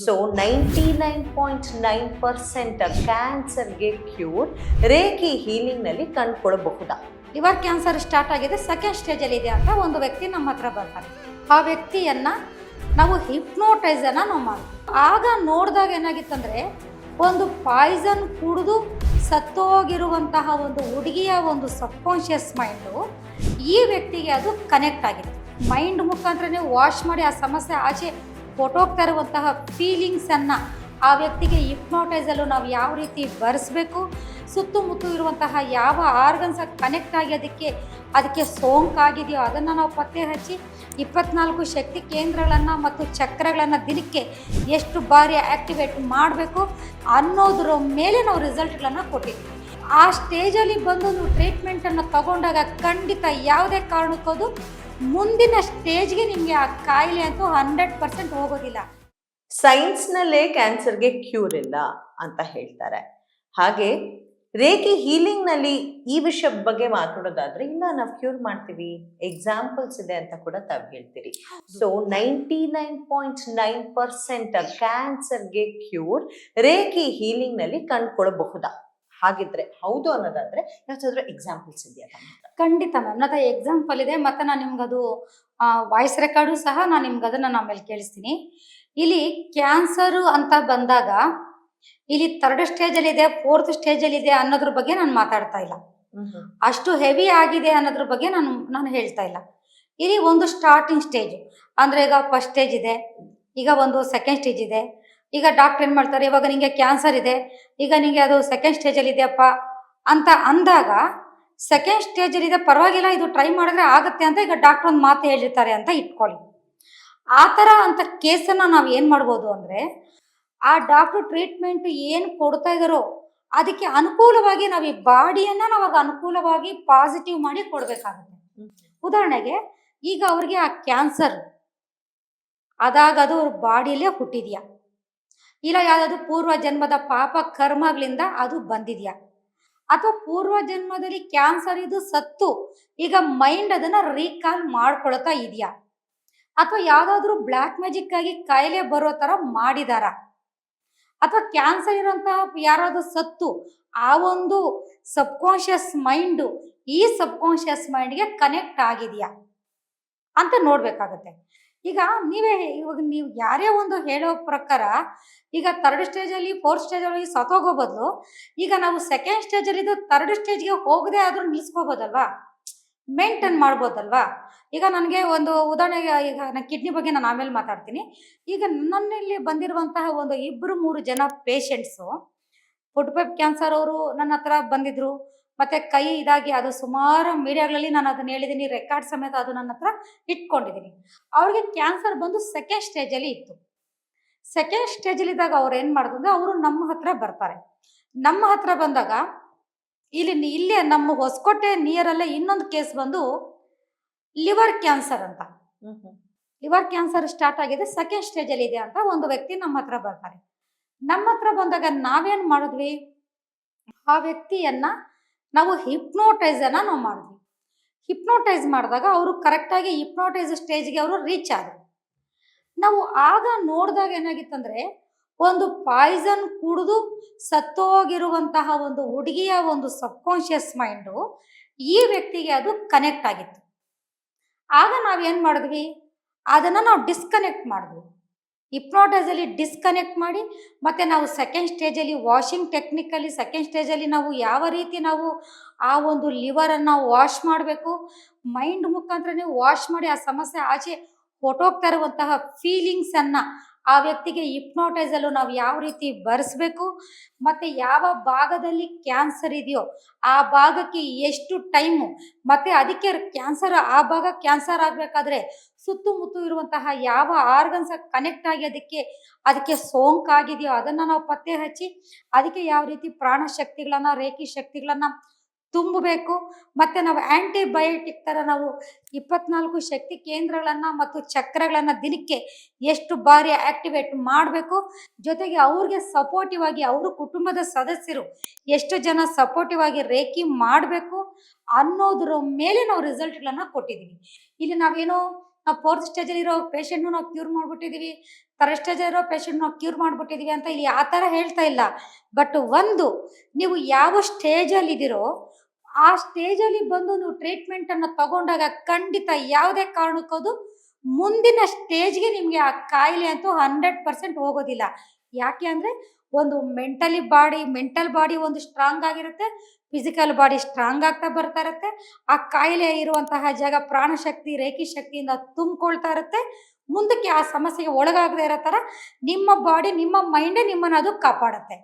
So 99.9% ಕ್ಯಾನ್ಸರ್ಗೆ cure reiki ಹೀಲಿಂಗ್ನಲ್ಲಿ ಕಂಡುಕೊಳ್ಳಬಹುದಾ? ಲಿವರ್ ಕ್ಯಾನ್ಸರ್ ಸ್ಟಾರ್ಟ್ ಆಗಿದೆ, ಸೆಕೆಂಡ್ ಸ್ಟೇಜಲ್ಲಿ ಇದೆ ಅಂತ ಒಂದು ವ್ಯಕ್ತಿ ನಮ್ಮ ಹತ್ರ ಬರ್ತಾರೆ. ಆ ವ್ಯಕ್ತಿಯನ್ನು ನಾವು ಹಿಪ್ನೋಟೈಸನ್ನು ನಾವು ಮಾಡ್ತೀವಿ. ಆಗ ನೋಡಿದಾಗ ಏನಾಗಿತ್ತಂದರೆ, ಒಂದು ಪಾಯ್ಸನ್ ಕುಡಿದು ಸತ್ತೋಗಿರುವಂತಹ ಒಂದು ಹುಡುಗಿಯ ಒಂದು ಸಬ್ಕಾನ್ಷಿಯಸ್ ಮೈಂಡು ಈ ವ್ಯಕ್ತಿಗೆ ಅದು ಕನೆಕ್ಟ್ ಆಗಿದೆ. ಮೈಂಡ್ ಮುಖಾಂತರನೇ ವಾಶ್ ಮಾಡಿ ಆ ಸಮಸ್ಯೆ ಆಚೆ ಹೊಟ್ಟೋಗ್ತಾ ಇರುವಂತಹ ಫೀಲಿಂಗ್ಸನ್ನು ಆ ವ್ಯಕ್ತಿಗೆ ಹಿಪ್ನೋಟೈಸಲ್ಲೂ ನಾವು ಯಾವ ರೀತಿ ಬರೆಸಬೇಕು, ಸುತ್ತಮುತ್ತ ಇರುವಂತಹ ಯಾವ ಆರ್ಗನ್ಸ್ ಕನೆಕ್ಟ್ ಆಗಿ ಅದಕ್ಕೆ ಸೋಂಕಾಗಿದೆಯೋ ಅದನ್ನು ನಾವು ಪತ್ತೆ ಹಚ್ಚಿ 24 ಶಕ್ತಿ ಕೇಂದ್ರಗಳನ್ನು ಮತ್ತು ಚಕ್ರಗಳನ್ನು ದಿನಕ್ಕೆ ಎಷ್ಟು ಬಾರಿ ಆ್ಯಕ್ಟಿವೇಟ್ ಮಾಡಬೇಕು ಅನ್ನೋದ್ರ ಮೇಲೆ ನಾವು ರಿಸಲ್ಟ್ಗಳನ್ನು ಕೊಟ್ಟಿದ್ದೀವಿ. ಆ ಸ್ಟೇಜಲ್ಲಿ ಬಂದು ನೀವು ಟ್ರೀಟ್ಮೆಂಟನ್ನು ತಗೊಂಡಾಗ ಖಂಡಿತ ಯಾವುದೇ ಕಾರಣಕ್ಕದು ಮುಂದಿನ ಸ್ಟೇಜ್ಗೆ ನಿಮಗೆ ಆ ಕಾಯಿಲೆ ಅಂತೂ 100% ಹೋಗೋದಿಲ್ಲ. ಸೈನ್ಸ್ನಲ್ಲೇ ಕ್ಯಾನ್ಸರ್ಗೆ ಕ್ಯೂರ್ ಇಲ್ಲ ಅಂತ ಹೇಳ್ತಾರೆ. ಹಾಗೆ ರೇಖಿ ಹೀಲಿಂಗ್ನಲ್ಲಿ ಈ ವಿಷಯದ ಬಗ್ಗೆ ಮಾತಾಡೋದಾದ್ರೆ, ಇಲ್ಲ ನಾವು ಕ್ಯೂರ್ ಮಾಡ್ತೀವಿ, ಎಕ್ಸಾಂಪಲ್ಸ್ ಇದೆ ಅಂತ ಕೂಡ ತಾವು ಹೇಳ್ತೀರಿ. ಸೊ 99.9% ಕ್ಯಾನ್ಸರ್ಗೆ ಕ್ಯೂರ್ ರೇಖಿ ಹೀಲಿಂಗ್ನಲ್ಲಿ ಕಂಡುಕೊಳ್ಳಬಹುದಾ? ಹಾಗಿದ್ರೆ ಹೌದು ಅನ್ನೋದಾದ್ರೆ ಯಾವ್ದಾದ್ರು ಎಕ್ಸಾಂಪಲ್ಸ್ ಇದೆಯಾ? ಖಂಡಿತ ಮ್ಯಾಮ್, ನನ್ನ ಎಕ್ಸಾಂಪಲ್ ಇದೆ, ಮತ್ತು ನಾನು ನಿಮ್ಗದು ವಾಯ್ಸ್ ರೆಕಾರ್ಡು ಸಹ ನಾನು ನಿಮ್ಗೆ ಅದನ್ನು ಆಮೇಲೆ ಕೇಳಿಸ್ತೀನಿ. ಇಲ್ಲಿ ಕ್ಯಾನ್ಸರು ಅಂತ ಬಂದಾಗ ಇಲ್ಲಿ 3rd ಸ್ಟೇಜಲ್ಲಿದೆ, 4th ಸ್ಟೇಜಲ್ಲಿದೆ ಅನ್ನೋದ್ರ ಬಗ್ಗೆ ನಾನು ಮಾತಾಡ್ತಾ ಇಲ್ಲ. ಅಷ್ಟು ಹೆವಿ ಆಗಿದೆ ಅನ್ನೋದ್ರ ಬಗ್ಗೆ ನಾನು ಹೇಳ್ತಾ ಇಲ್ಲ. ಇಲ್ಲಿ ಒಂದು ಸ್ಟಾರ್ಟಿಂಗ್ ಸ್ಟೇಜ್ ಅಂದರೆ, ಈಗ ಫಸ್ಟ್ ಸ್ಟೇಜ್ ಇದೆ, ಈಗ ಒಂದು ಸೆಕೆಂಡ್ ಸ್ಟೇಜ್ ಇದೆ. ಈಗ ಡಾಕ್ಟ್ರ್ ಏನು ಮಾಡ್ತಾರೆ, ಇವಾಗ ನಿಮಗೆ ಕ್ಯಾನ್ಸರ್ ಇದೆ, ಈಗ ನಿಮಗೆ ಅದು ಸೆಕೆಂಡ್ ಸ್ಟೇಜಲ್ಲಿ ಇದೆಯಪ್ಪ ಅಂತ ಅಂದಾಗ, ಸೆಕೆಂಡ್ ಸ್ಟೇಜಲ್ಲಿದೆ ಪರವಾಗಿಲ್ಲ, ಇದು ಟ್ರೈ ಮಾಡಿದ್ರೆ ಆಗುತ್ತೆ ಅಂತ ಈಗ ಡಾಕ್ಟ್ರ್ ಒಂದು ಮಾತು ಹೇಳಿರ್ತಾರೆ ಅಂತ ಇಟ್ಕೊಳ್ಳಿ. ಆ ಥರ ಅಂತ ಕೇಸನ್ನು ನಾವು ಏನು ಮಾಡ್ಬೋದು ಅಂದರೆ, ಆ ಡಾಕ್ಟ್ರು ಟ್ರೀಟ್ಮೆಂಟ್ ಏನು ಕೊಡ್ತಾ ಇದ್ದಾರೋ ಅದಕ್ಕೆ ಅನುಕೂಲವಾಗಿ ನಾವು ಈ ಬಾಡಿಯನ್ನು ನಾವು ಅನುಕೂಲವಾಗಿ ಪಾಸಿಟಿವ್ ಮಾಡಿ ಕೊಡಬೇಕಾಗುತ್ತೆ. ಉದಾಹರಣೆಗೆ, ಈಗ ಅವ್ರಿಗೆ ಆ ಕ್ಯಾನ್ಸರ್ ಅದಾಗ ಅದು ಅವ್ರ ಬಾಡಿಯಲ್ಲೇ ಹುಟ್ಟಿದ್ಯಾ, ಇಲ್ಲ ಯಾವುದಾದ್ರು ಪೂರ್ವ ಜನ್ಮದ ಪಾಪ ಕರ್ಮಗಳಿಂದ ಅದು ಬಂದಿದೆಯಾ, ಅಥವಾ ಪೂರ್ವ ಜನ್ಮದಲ್ಲಿ ಕ್ಯಾನ್ಸರ್ ಇದು ಸತ್ತು ಈಗ ಮೈಂಡ್ ಅದನ್ನು ರೀಕಾಲ್ ಮಾಡ್ಕೊಳ್ತಾ ಇದೆಯಾ, ಅಥವಾ ಯಾವುದಾದ್ರೂ ಬ್ಲ್ಯಾಕ್ ಮ್ಯಾಜಿಕ್ ಆಗಿ ಕಾಯಿಲೆ ಬರೋ ಥರ ಮಾಡಿದಾರ, ಅಥವಾ ಕ್ಯಾನ್ಸರ್ ಇರೋಂತಹ ಯಾರಾದರೂ ಸತ್ತು ಆ ಒಂದು ಸಬ್ಕಾನ್ಷಿಯಸ್ ಮೈಂಡು ಈ ಸಬ್ಕಾನ್ಷಿಯಸ್ ಮೈಂಡ್ಗೆ ಕನೆಕ್ಟ್ ಆಗಿದೆಯಾ ಅಂತ ನೋಡಬೇಕಾಗತ್ತೆ. ಈಗ ಇವಾಗ ನೀವು ಯಾರೇ ಒಂದು ಹೇಳೋ ಪ್ರಕಾರ, ಈಗ 3rd ಸ್ಟೇಜಲ್ಲಿ 4th ಸ್ಟೇಜಲ್ಲಿ ಸತ್ತೋಗೋ ಬದಲು ಈಗ ನಾವು ಸೆಕೆಂಡ್ ಸ್ಟೇಜಲ್ಲಿದ್ದು 3rd ಸ್ಟೇಜ್ಗೆ ಹೋಗದೆ ಆದರೂ ನಿಲ್ಲಿಸ್ಕೋಬೋದಲ್ವಾ, ಮೇಂಟೈನ್ ಮಾಡ್ಬೋದಲ್ವಾ. ಈಗ ನನಗೆ ಒಂದು ಉದಾಹರಣೆಗೆ, ಈಗ ನನ್ನ ಕಿಡ್ನಿ ಬಗ್ಗೆ ನಾನು ಆಮೇಲೆ ಮಾತಾಡ್ತೀನಿ. ಈಗ ನನ್ನಲ್ಲಿ ಬಂದಿರುವಂತಹ ಒಂದು 2-3 ಜನ ಪೇಷಂಟ್ಸು ಫುಡ್ ಪೈಪ್ ಕ್ಯಾನ್ಸರ್ ಅವರು ನನ್ನ ಹತ್ರ ಬಂದಿದ್ರು. ಮತ್ತು ಕೈ ಇದಾಗಿ ಅದು ಸುಮಾರು ಮೀಡಿಯಾಗಳಲ್ಲಿ ನಾನು ಅದನ್ನು ಹೇಳಿದ್ದೀನಿ, ರೆಕಾರ್ಡ್ ಸಮೇತ ಅದು ನನ್ನ ಹತ್ರ ಇಟ್ಕೊಂಡಿದ್ದೀನಿ. ಅವ್ರಿಗೆ ಕ್ಯಾನ್ಸರ್ ಬಂದು ಸೆಕೆಂಡ್ ಸ್ಟೇಜಲ್ಲಿ ಇತ್ತು. ಸೆಕೆಂಡ್ ಸ್ಟೇಜಲ್ಲಿದ್ದಾಗ ಅವ್ರು ಏನು ಮಾಡಿದ್ರು ಅಂದರೆ, ಅವರು ನಮ್ಮ ಹತ್ರ ಬರ್ತಾರೆ. ನಮ್ಮ ಹತ್ರ ಬಂದಾಗ ಇಲ್ಲೇ ನಮ್ಮ ಹೊಸಕೋಟೆ ನಿಯರಲ್ಲೇ ಇನ್ನೊಂದು ಕೇಸ್ ಬಂದು ಲಿವರ್ ಕ್ಯಾನ್ಸರ್ ಅಂತ, ಲಿವರ್ ಕ್ಯಾನ್ಸರ್ ಸ್ಟಾರ್ಟ್ ಆಗಿದೆ, ಸೆಕೆಂಡ್ ಸ್ಟೇಜಲ್ಲಿ ಇದೆ ಅಂತ ಒಂದು ವ್ಯಕ್ತಿ ನಮ್ಮ ಹತ್ರ ಬರ್ತಾರೆ. ನಮ್ಮ ಹತ್ರ ಬಂದಾಗ ನಾವೇನು ಮಾಡಿದ್ವಿ, ಆ ವ್ಯಕ್ತಿಯನ್ನು ನಾವು ಹಿಪ್ನೋಟೈಸನ್ನು ನಾವು ಮಾಡಿದ್ವಿ. ಹಿಪ್ನೋಟೈಸ್ ಮಾಡಿದಾಗ ಅವರು ಕರೆಕ್ಟಾಗಿ ಹಿಪ್ನೋಟೈಸ್ ಸ್ಟೇಜ್ಗೆ ಅವರು ರೀಚ್ ಆದರು. ನಾವು ಆಗ ನೋಡಿದಾಗ ಏನಾಗಿತ್ತಂದರೆ, ಒಂದು ಪಾಯ್ಸನ್ ಕುಡಿದು ಸತ್ತೋಗಿರುವಂತಹ ಒಂದು ಹುಡುಗಿಯ ಒಂದು ಸಬ್ಕಾನ್ಷಿಯಸ್ ಮೈಂಡು ಈ ವ್ಯಕ್ತಿಗೆ ಅದು ಕನೆಕ್ಟ್ ಆಗಿತ್ತು. ಆಗ ನಾವೇನು ಮಾಡಿದ್ವಿ, ಅದನ್ನು ನಾವು ಡಿಸ್ಕನೆಕ್ಟ್ ಮಾಡಿದ್ವಿ. ಹಿಪ್ನೋಟೈಸಲ್ಲಿ ಡಿಸ್ಕನೆಕ್ಟ್ ಮಾಡಿ, ಮತ್ತು ನಾವು ಸೆಕೆಂಡ್ ಸ್ಟೇಜಲ್ಲಿ ವಾಷಿಂಗ್ ಟೆಕ್ನಿಕಲ್ಲಿ ಸೆಕೆಂಡ್ ಸ್ಟೇಜಲ್ಲಿ ನಾವು ಯಾವ ರೀತಿ ನಾವು ಆ ಒಂದು ಲಿವರನ್ನು ವಾಶ್ ಮಾಡಬೇಕು, ಮೈಂಡ್ ಮುಖಾಂತರನೇ ವಾಶ್ ಮಾಡಿ ಆ ಸಮಸ್ಯೆ ಆಚೆ ಹೊಟ್ಟೋಗ್ತಾ ಇರುವಂತಹ ಫೀಲಿಂಗ್ಸನ್ನು ಆ ವ್ಯಕ್ತಿಗೆ ಹಿಪ್ನೋಟೈಸಲ್ಲೂ ನಾವು ಯಾವ ರೀತಿ ಬರೆಸಬೇಕು, ಮತ್ತು ಯಾವ ಭಾಗದಲ್ಲಿ ಕ್ಯಾನ್ಸರ್ ಇದೆಯೋ ಆ ಭಾಗಕ್ಕೆ ಎಷ್ಟು ಟೈಮು, ಮತ್ತು ಅದಕ್ಕೆ ಕ್ಯಾನ್ಸರ್ ಆ ಭಾಗ ಕ್ಯಾನ್ಸರ್ ಆಗಬೇಕಾದ್ರೆ ಸುತ್ತಮುತ್ತ ಇರುವಂತಹ ಯಾವ ಆರ್ಗನ್ಸ್ ಕನೆಕ್ಟ್ ಆಗಿ ಅದಕ್ಕೆ ಸೋಂಕಾಗಿದೆಯೋ ಅದನ್ನು ನಾವು ಪತ್ತೆ ಹಚ್ಚಿ ಅದಕ್ಕೆ ಯಾವ ರೀತಿ ಪ್ರಾಣಶಕ್ತಿಗಳನ್ನು ರೇಖಿ ಶಕ್ತಿಗಳನ್ನು ತುಂಬಬೇಕು, ಮತ್ತು ನಾವು ಆ್ಯಂಟಿಬಯೋಟಿಕ್ ಥರ ನಾವು 24 ಶಕ್ತಿ ಕೇಂದ್ರಗಳನ್ನು ಮತ್ತು ಚಕ್ರಗಳನ್ನು ದಿನಕ್ಕೆ ಎಷ್ಟು ಬಾರಿ ಆ್ಯಕ್ಟಿವೇಟ್ ಮಾಡಬೇಕು, ಜೊತೆಗೆ ಅವ್ರಿಗೆ ಸಪೋರ್ಟಿವ್ ಆಗಿ ಅವರು ಕುಟುಂಬದ ಸದಸ್ಯರು ಎಷ್ಟು ಜನ ಸಪೋರ್ಟಿವ್ ಆಗಿ ರೇಖಿ ಮಾಡಬೇಕು ಅನ್ನೋದ್ರ ಮೇಲೆ ನಾವು ರಿಸಲ್ಟ್ಗಳನ್ನು ಕೊಟ್ಟಿದ್ದೀವಿ. ಇಲ್ಲಿ ನಾವೇನೋ ನಾವು 4th ಸ್ಟೇಜಲ್ಲಿ ಇರೋ ಪೇಷಂಟ್ನು ನಾವು ಕ್ಯೂರ್ ಮಾಡ್ಬಿಟ್ಟಿದೀವಿ, 3rd ಸ್ಟೇಜಲ್ಲಿ ಇರೋ ಪೇಷಂಟ್ ನಾವು ಕ್ಯೂರ್ ಮಾಡ್ಬಿಟ್ಟಿದೀವಿ ಅಂತ ಇಲ್ಲಿ ಆ ಥರ ಹೇಳ್ತಾ ಇಲ್ಲ. ಬಟ್ ಒಂದು ನೀವು ಯಾವ ಸ್ಟೇಜಲ್ಲಿ ಇದ್ದೀರೋ ಆ ಸ್ಟೇಜಲ್ಲಿ ಬಂದು ನೀವು ಟ್ರೀಟ್ಮೆಂಟ್ ಅನ್ನು ತಗೊಂಡಾಗ ಖಂಡಿತ ಯಾವುದೇ ಕಾರಣಕ್ಕದು ಮುಂದಿನ ಸ್ಟೇಜ್ಗೆ ನಿಮಗೆ ಆ ಕಾಯಿಲೆ ಅಂತೂ 100% ಹೋಗೋದಿಲ್ಲ. ಯಾಕೆ ಅಂದ್ರೆ ಒಂದು ಮೆಂಟಲ್ ಬಾಡಿ ಒಂದು ಸ್ಟ್ರಾಂಗ್ ಆಗಿರುತ್ತೆ, ಫಿಸಿಕಲ್ ಬಾಡಿ ಸ್ಟ್ರಾಂಗ್ ಆಗ್ತಾ ಬರ್ತಾ ಇರುತ್ತೆ. ಆ ಕಾಯಿಲೆ ಇರುವಂತಹ ಜಾಗ ಪ್ರಾಣಶಕ್ತಿ ರೇಖಿ ಶಕ್ತಿಯಿಂದ ತುಂಬಿಕೊಳ್ತಾ ಇರುತ್ತೆ. ಮುಂದಕ್ಕೆ ಆ ಸಮಸ್ಯೆಗೆ ಒಳಗಾಗದೇ ಇರೋ ಥರ ನಿಮ್ಮ ಬಾಡಿ ನಿಮ್ಮ ಮೈಂಡೇ ನಿಮ್ಮನ್ನು ಅದು ಕಾಪಾಡುತ್ತೆ.